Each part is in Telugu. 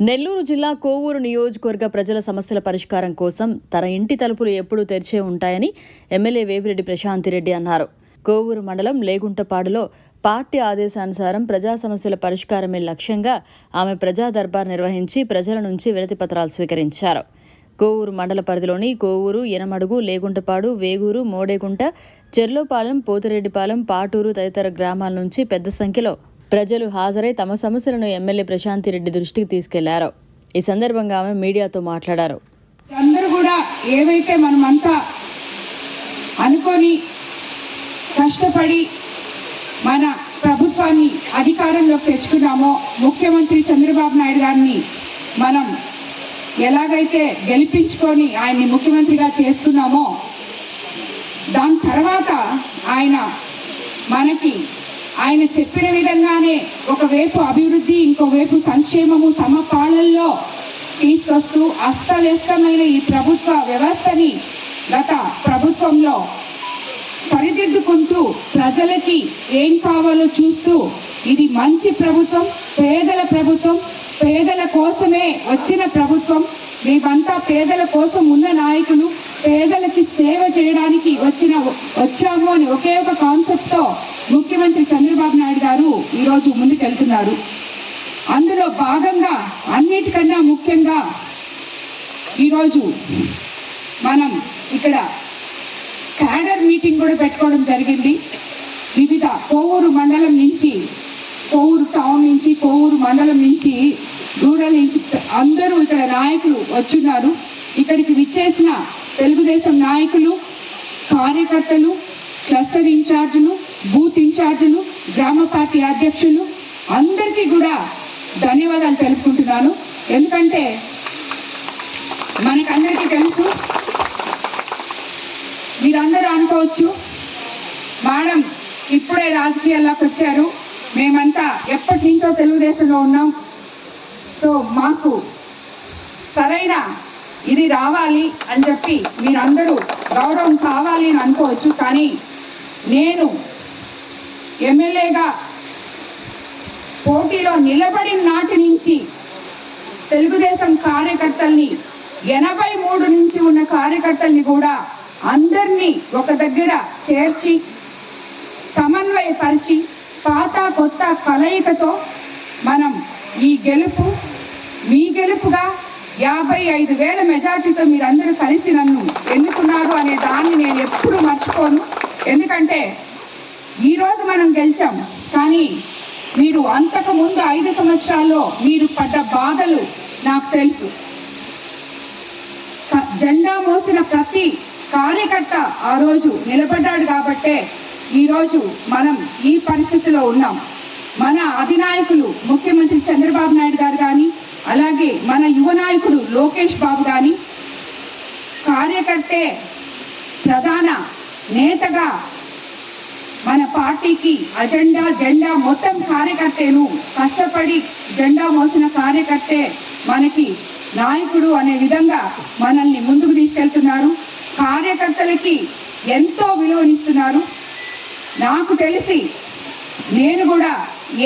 నెల్లూరు జిల్లా కోవూరు నియోజకవర్గ ప్రజల సమస్యల పరిష్కారం కోసం తన ఇంటి తలుపులు ఎప్పుడూ తెరిచే ఉంటాయని ఎమ్మెల్యే వేమిరెడ్డి ప్రశాంతిరెడ్డి అన్నారు. కోవూరు మండలం లేగుంటపాడులో పార్టీ ఆదేశానుసారం ప్రజా సమస్యల పరిష్కారమే లక్ష్యంగా ఆమె ప్రజా దర్బార్ నిర్వహించి ప్రజల నుంచి వినతి పత్రాలు స్వీకరించారు. కోవూరు మండల పరిధిలోని కోవూరు, యనమడుగు, లేగుంటపాడు, వేగూరు, మోడేగుంట, చెర్లోపాలెం, పోతిరెడ్డిపాలెం, పాటూరు తదితర గ్రామాల నుంచి పెద్ద సంఖ్యలో ప్రజలు హాజరై తమ సమస్యలను ఎమ్మెల్యే ప్రశాంతిరెడ్డి దృష్టికి తీసుకెళ్లారు. ఈ సందర్భంగా ఆమె మీడియాతో మాట్లాడారు. అందరూ కూడా ఏవైతే మనమంతా అనుకొని కష్టపడి మన ప్రభుత్వాన్ని అధికారంలోకి తెచ్చుకున్నామో, ముఖ్యమంత్రి చంద్రబాబు నాయుడు గారిని మనం ఎలాగైతే గెలిపించుకొని ఆయన్ని ముఖ్యమంత్రిగా చేసుకున్నామో, దాని తర్వాత ఆయన చెప్పిన విధంగానే ఒకవైపు అభివృద్ధి, ఇంకోవైపు సంక్షేమము సమపాలనలో తీసుకొస్తూ అస్తవ్యస్తమైన ఈ ప్రభుత్వ వ్యవస్థని గత ప్రభుత్వంలో సరిదిద్దుకుంటూ ప్రజలకి ఏం కావాలో చూస్తూ ఇది మంచి ప్రభుత్వం, పేదల ప్రభుత్వం, పేదల కోసమే వచ్చిన ప్రభుత్వం, మేమంతా పేదల కోసం ఉన్న నాయకులు, పేదలకి సేవ చేయడానికి వచ్చాము అని ఒకే ఒక కాన్సెప్ట్తో ముఖ్యమంత్రి చంద్రబాబు నాయుడు గారు ఈరోజు ముందుకెళ్తున్నారు. అందులో భాగంగా అన్నిటికన్నా ముఖ్యంగా ఈరోజు మనం ఇక్కడ క్యాడర్ మీటింగ్ కూడా పెట్టుకోవడం జరిగింది. వివిధ కోవూరు మండలం నుంచి, కోవూరు టౌన్ నుంచి, కోవూరు మండలం నుంచి, రూరల్ నుంచి అందరూ ఇక్కడ నాయకులు వచ్చున్నారు. ఇక్కడికి విచ్చేసిన తెలుగుదేశం నాయకులు, కార్యకర్తలు, క్లస్టర్ ఇన్ఛార్జీలు, బూత్ ఇన్ఛార్జీలు, గ్రామ పార్టీ అధ్యక్షులు అందరికీ కూడా ధన్యవాదాలు తెలుపుకుంటున్నాను. ఎందుకంటే మనకందరికీ తెలుసు, మీరందరూ అనుకోవచ్చు మేడం ఇప్పుడే రాజకీయాల్లోకి వచ్చారు, మేమంతా ఎప్పటి నుంచో తెలుగుదేశంలో ఉన్నాం, సో మాకు సరైన ఇది రావాలి అని చెప్పి మీరందరూ గౌరవం కావాలి అని అనుకోవచ్చు. కానీ నేను ఎమ్మెల్యేగా పోటీలో నిలబడిన నాటి నుంచి తెలుగుదేశం కార్యకర్తల్ని 83 నుంచి ఉన్న కార్యకర్తల్ని కూడా అందరినీ ఒక దగ్గర చేర్చి సమన్వయపరిచి పాత కొత్త కలయికతో మనం ఈ గెలుపు మీ గెలుపుగా 55,000 మెజార్టీతో మీరందరూ కలిసి నన్ను ఎన్నుకున్నారు అనే దాన్ని నేను ఎప్పుడూ మర్చిపోను. ఎందుకంటే ఈరోజు మనం గెలిచాం, కానీ మీరు అంతకు ముందు 5 సంవత్సరాల్లో మీరు పడ్డ బాధలు నాకు తెలుసు. జెండా మోసిన ప్రతి కార్యకర్త ఆ రోజు నిలబడ్డాడు కాబట్టే ఈరోజు మనం ఈ పరిస్థితిలో ఉన్నాం. మన అధినాయకులు ముఖ్యమంత్రి చంద్రబాబు నాయుడు గారు కానీ, అలాగే మన యువ నాయకుడు లోకేష్ బాబు కానీ కార్యకర్తే ప్రధాన నేతగా మన పార్టీకి జెండా మొత్తం కార్యకర్తేను, కష్టపడి జెండా మోసిన కార్యకర్తే మనకి నాయకుడు అనే విధంగా మనల్ని ముందుకు తీసుకెళ్తున్నారు. కార్యకర్తలకి ఎంతో విలువనిస్తున్నారు. నాకు తెలిసి నేను కూడా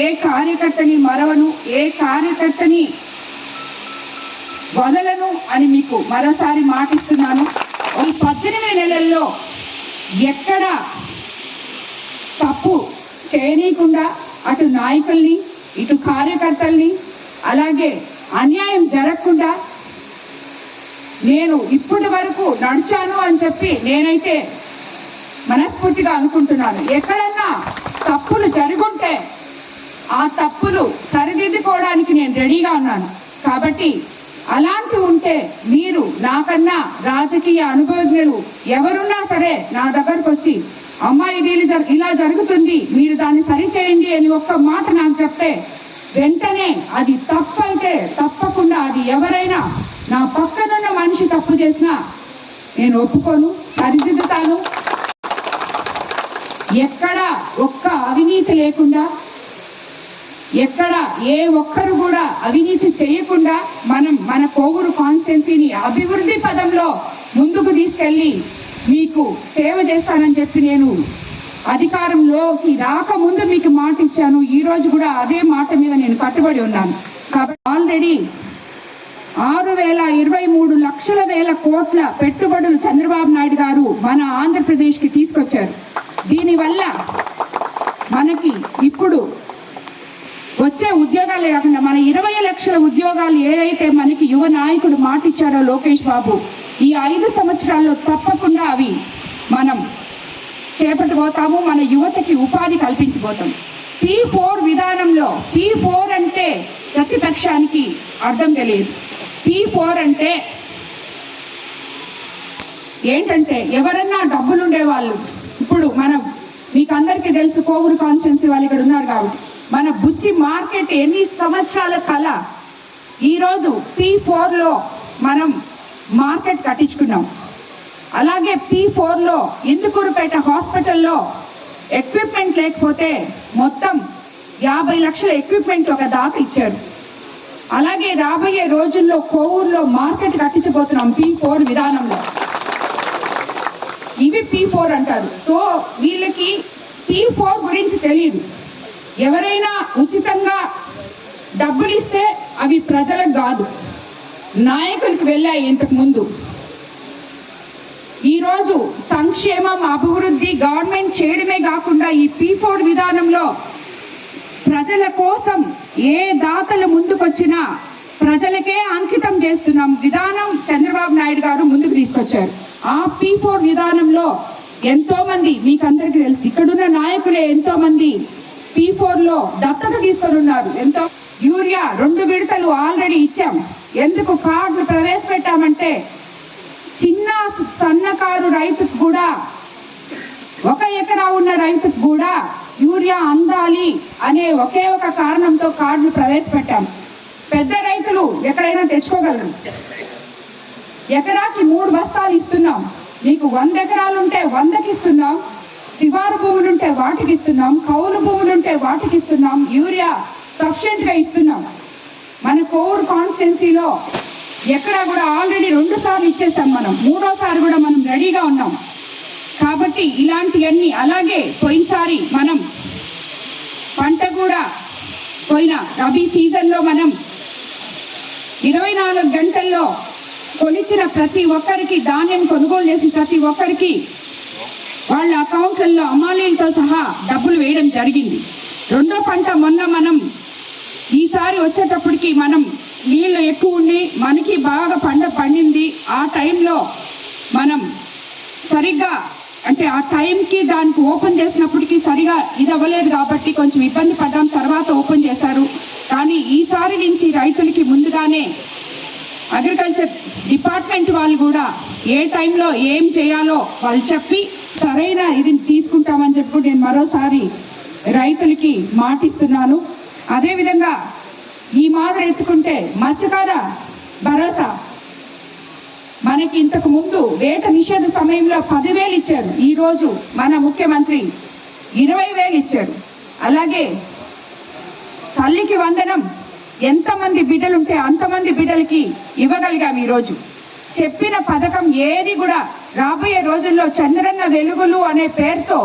ఏ కార్యకర్తని మరవను, ఏ కార్యకర్తని వదలను అని మీకు మరోసారి మాటిస్తున్నాను. ఈ 18 నెలల్లో ఎక్కడ తప్పు చేయనీయకుండా అటు నాయకుల్ని, ఇటు కార్యకర్తల్ని, అలాగే అన్యాయం జరగకుండా నేను ఇప్పటి వరకు నడిచాను అని చెప్పి నేనైతే మనస్ఫూర్తిగా అనుకుంటున్నాను. ఎక్కడన్నా తప్పులు జరుగుంటే ఆ తప్పులు సరిదిద్దుకోవడానికి నేను రెడీగా ఉన్నాను. కాబట్టి అలాంటివి ఉంటే మీరు నాకన్నా రాజకీయ అనుభవజ్ఞులు ఎవరున్నా సరే నా దగ్గరకు వచ్చి అమ్మా ఇది ఇలా జరుగుతుంది, మీరు దాన్ని సరిచేయండి అని ఒక్క మాట నాకు చెప్తే వెంటనే అది తప్పైతే తప్పకుండా అది ఎవరైనా నా పక్కనున్న మనిషి తప్పు చేసినా నేను ఒప్పుకోను, సరిదిద్దుతాను. ఎక్కడ ఒక్క అవినీతి లేకుండా, ఎక్కడ ఏ ఒక్కరు కూడా అవినీతి చేయకుండా మన కోవూరు కాన్స్టిట్యున్సీని అభివృద్ధి పదంలో ముందుకు తీసుకెళ్లి మీకు సేవ చేస్తానని చెప్పి నేను అధికారంలోకి రాకముందు మీకు మాట ఇచ్చాను. ఈ రోజు కూడా అదే మాట మీద నేను కట్టుబడి ఉన్నాను. కాబట్టి ఆల్రెడీ 6,023 లక్షల వేల కోట్ల పెట్టుబడులు చంద్రబాబు నాయుడు గారు మన ఆంధ్రప్రదేశ్కి తీసుకొచ్చారు. దీనివల్ల మనకి ఇప్పుడు వచ్చే ఉద్యోగాలే కాకుండా మన 20 లక్షల ఉద్యోగాలు ఏదైతే మనకి యువ నాయకుడు మాటిచ్చాడో లోకేష్ బాబు, ఈ 5 సంవత్సరాల్లో తప్పకుండా అవి మనం చేపట్టబోతాము. మన యువతకి ఉపాధి కల్పించబోతాం. P4 విధానంలో P4 అంటే ప్రతిపక్షానికి అర్థం తెలియదు. P4 అంటే ఏంటంటే ఎవరన్నా డబ్బులుండే వాళ్ళు, ఇప్పుడు మనం మీకు అందరికీ తెలుసు, కోవూరు కాన్స్టిట్యున్సీ వాళ్ళు ఇక్కడ ఉన్నారు కాబట్టి, మన బుచ్చి మార్కెట్ ఎన్ని సంవత్సరాల కళ ఈరోజు P4లో మనం మార్కెట్ కట్టించుకున్నాం. అలాగే P4లో ఇందుకూరుపేట హాస్పిటల్లో ఎక్విప్మెంట్ లేకపోతే మొత్తం 50 లక్షల ఎక్విప్మెంట్ ఒక దాత ఇచ్చారు. అలాగే రాబోయే రోజుల్లో కోవూరులో మార్కెట్ కట్టించబోతున్నాం P4 విధానంలో. ఇవి P4 అంటారు. సో వీళ్ళకి P4 గురించి తెలియదు. ఎవరైనా ఉచితంగా డబ్బులు ఇస్తే అవి ప్రజలకు కాదు, నాయకులకు వెళ్ళాయి ఇంతకు ముందు. ఈరోజు సంక్షేమం, అభివృద్ధి గవర్నమెంట్ చేయడమే కాకుండా ఈ P4 విధానంలో ప్రజల కోసం ఏ దాతలు ముందుకొచ్చినా ప్రజలకే అంకితం చేస్తున్నాం విధానం చంద్రబాబు నాయుడు గారు ముందుకు తీసుకొచ్చారు. ఆ P4 విధానంలో ఎంతో మంది, మీకు అందరికీ తెలుసు, ఇక్కడున్న నాయకులే ఎంతో మంది P4లో దత్తత తీసుకొని ఉన్నారు. ఎంతో యూరియా 2 విడతలు ఆల్రెడీ ఇచ్చాం. ఎందుకు కార్డులు ప్రవేశపెట్టామంటే చిన్న సన్నకారు రైతుకు కూడా, 1 ఎకరా ఉన్న రైతుకు కూడా యూరియా అందాలి అనే ఒకే ఒక కారణంతో కార్డులు ప్రవేశపెట్టాం. పెద్ద రైతులు ఎక్కడైనా తెచ్చుకోగలరు. ఎకరాకి 3 బస్తాలు ఇస్తున్నాం. మీకు 100 ఎకరాలుంటే 100కి ఇస్తున్నాం. శివారు భూములుంటే వాటికి ఇస్తున్నాం. కౌలు భూములుంటే వాటికి ఇస్తున్నాం. యూరియా సఫిషియెంట్ గా ఇస్తున్నాం. మన కోవూరు కాన్స్టిట్యున్సీలో ఎక్కడ కూడా ఆల్రెడీ 2 సార్లు ఇచ్చేసాం. మనం 3వ కూడా మనం రెడీగా ఉన్నాం. కాబట్టి ఇలాంటివన్నీ, అలాగే పోయినసారి మనం పంట కూడా పోయిన రబీ సీజన్లో మనం 24 గంటల్లో కొలిచిన ప్రతి ఒక్కరికి, ధాన్యం కొనుగోలు చేసిన ప్రతి ఒక్కరికి వాళ్ళ అకౌంట్లలో అమ్మాలీలతో సహా డబ్బులు వేయడం జరిగింది. 2వ పంట మొన్న మనం ఈసారి వచ్చేటప్పటికి మనం నీళ్లు ఎక్కువ ఉండి మనకి బాగా పండింది. ఆ టైంలో మనం సరిగ్గా, అంటే ఆ టైంకి దానికి ఓపెన్ చేసినప్పటికీ సరిగా ఇది అవ్వలేదు కాబట్టి కొంచెం ఇబ్బంది పడ్డాం. తర్వాత ఓపెన్ చేశారు. కానీ ఈసారి నుంచి రైతులకి ముందుగానే అగ్రికల్చర్ డిపార్ట్మెంట్ వాళ్ళు కూడా ఏ టైంలో ఏం చేయాలో వాళ్ళు చెప్పి సరైన ఇది తీసుకుంటామని చెప్పి నేను మరోసారి రైతులకి మాటిస్తున్నాను. అదేవిధంగా ఈ మాదిరి ఎత్తుకుంటే మత్స్యకార భరోసా మనకి ఇంతకు ముందు వేట నిషేధ సమయంలో 10,000 ఇచ్చారు. ఈరోజు మన ముఖ్యమంత్రి 20,000 ఇచ్చారు. అలాగే తల్లికి వందనం, ఎంతమంది బిడ్డలుంటే అంతమంది బిడ్డలకి ఇవ్వగలిగాం. ఈరోజు చెప్పిన పథకం ఏది కూడా రాబోయే రోజుల్లో చంద్రన్న వెలుగులు అనే పేరుతో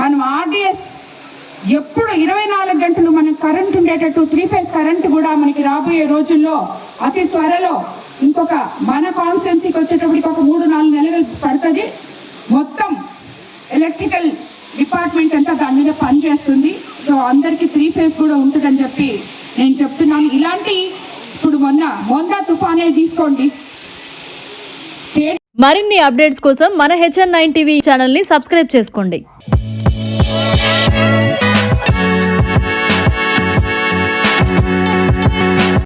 మనం ఆర్డిఎస్ ఎప్పుడు 24 గంటలు మనకు కరెంట్ ఉండేటట్టు 3 ఫేజ్ కరెంట్ కూడా మనకి రాబోయే రోజుల్లో అతి త్వరలో, ఇంకొక మన కాన్స్టిట్యున్సీకి వచ్చేటప్పటికి ఒక 3-4 నెలలు పడుతుంది. మొత్తం ఎలక్ట్రికల్ డిపార్ట్మెంట్ అంతా దాని మీద పనిచేస్తుంది. సో అందరికీ 3 ఫేజ్ కూడా ఉంటుందని చెప్పి నేను చెప్తున్నాను. ఇలాంటి ఇప్పుడు మొన్న తుఫానే తీసుకోండి. మరిన్ని అప్డేట్స్ కోసం మన HN9 టీవీ ఛానల్ ని సబ్స్క్రైబ్ చేసుకోండి.